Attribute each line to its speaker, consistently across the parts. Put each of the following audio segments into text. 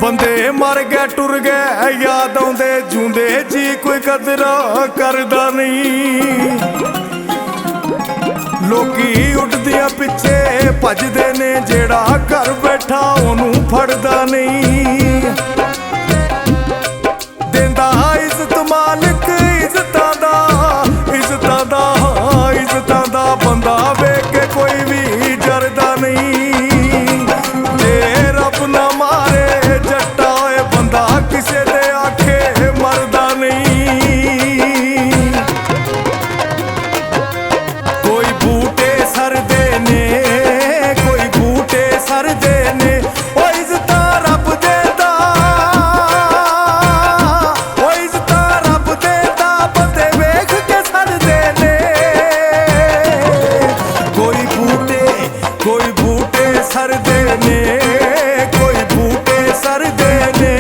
Speaker 1: बंदे मर गए टुर गए याद आउंदे जूंदे जी कोई कदरा करदा नहीं। लोकी उड़दियां पिछे भजदे ने जेड़ा घर बैठा ओनू फड़दा नहीं। देंदा इज्जत मालिक इज्जतां दा बंदा वेख के कोई भी जरदा नहीं। जे रब ना मारे जट्टा होए बंदा किसे दे आखे मरदा नहीं। कोई बूटे सरदे ने कोई बूटे सरदे ने ओ इज्जतां रब देंदा ओ इज्जतां रब देंदा बंदे वेख के सरदे ने। कोई बूटे सरदे ने कोई बूटे सरदे ने।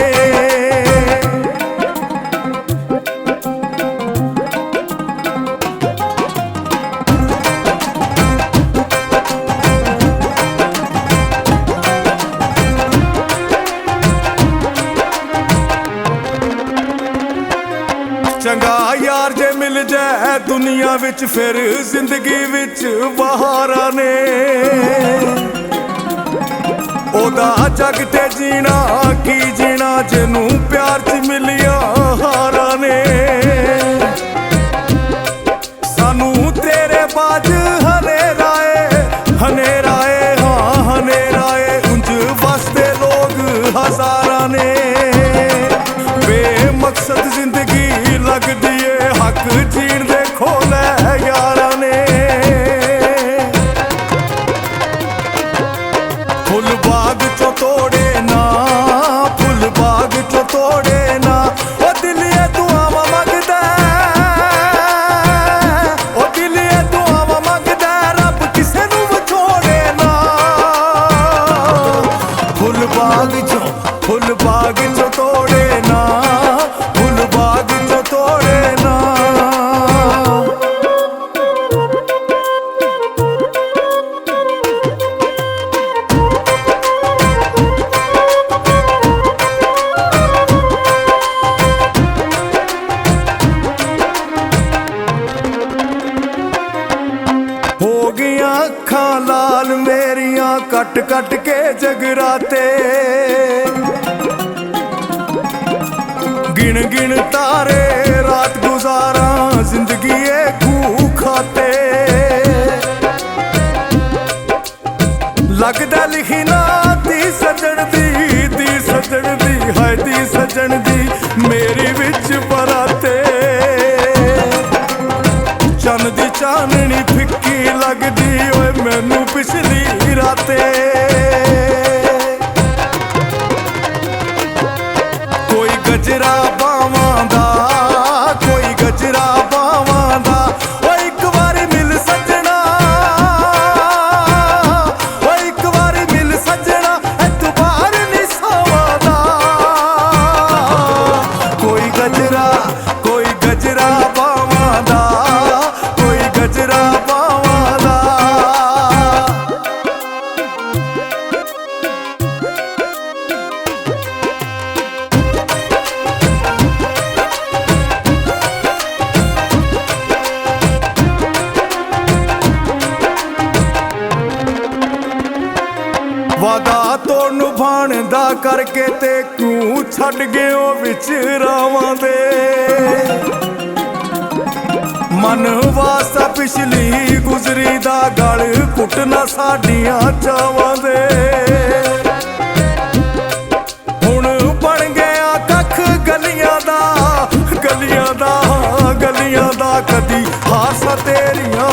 Speaker 1: चंगा यार जे मिल जाए दुनिया विच फिर जिंदगी विच बहारा ने। ओदा जग ते जीना की जीना जिनू प्यार च मिलिया हारा ने। सानू तेरे बाज हनेराए हाँ हनेराए उंज वसदे लोग हजारा ने। बेमकसद जिंदगी लगदी है हक जीण दे खोले यारा ने। फुल बाग चो तोड़े ना फुल बाग चो तोड़े ना ओ दिलिए दुआवां मंगदा ओ दिलिए दुआवां मंगदा रब किसे नू विछोड़े ना। फुल बाग चो तोड़े ना फुल बाग चो तोड़े ना। हो गईयां अखां लाल मेरियां कट कट के जगराते। गिन गिन तारे रात गुजारा जिंदगी खूह खाते। लगदा लिखी ना दी सजन दी हाय दी सजन दी मेरी विच बराते। चन्न दी चाननी फिक्की लगदी ओए मैनू पिछली राते। कोई गजरा बावां दा कोई गजरा बावां दा ओ एक वारी मिल सजना ओ एक वारी मिल सजना एतबार नहीं सवादा। कोई गजरा बावां दा कोई गजरा बावां दा। वादा तोड़ निभाण दा करके ते क्यों छड्ड गए ओ विच रावां दे। मन वास्ता पिछली गुजरी दा गल घुटना साडियां चावां दे। हुण बन गया कख गलियां दा कदी हासा तेरियां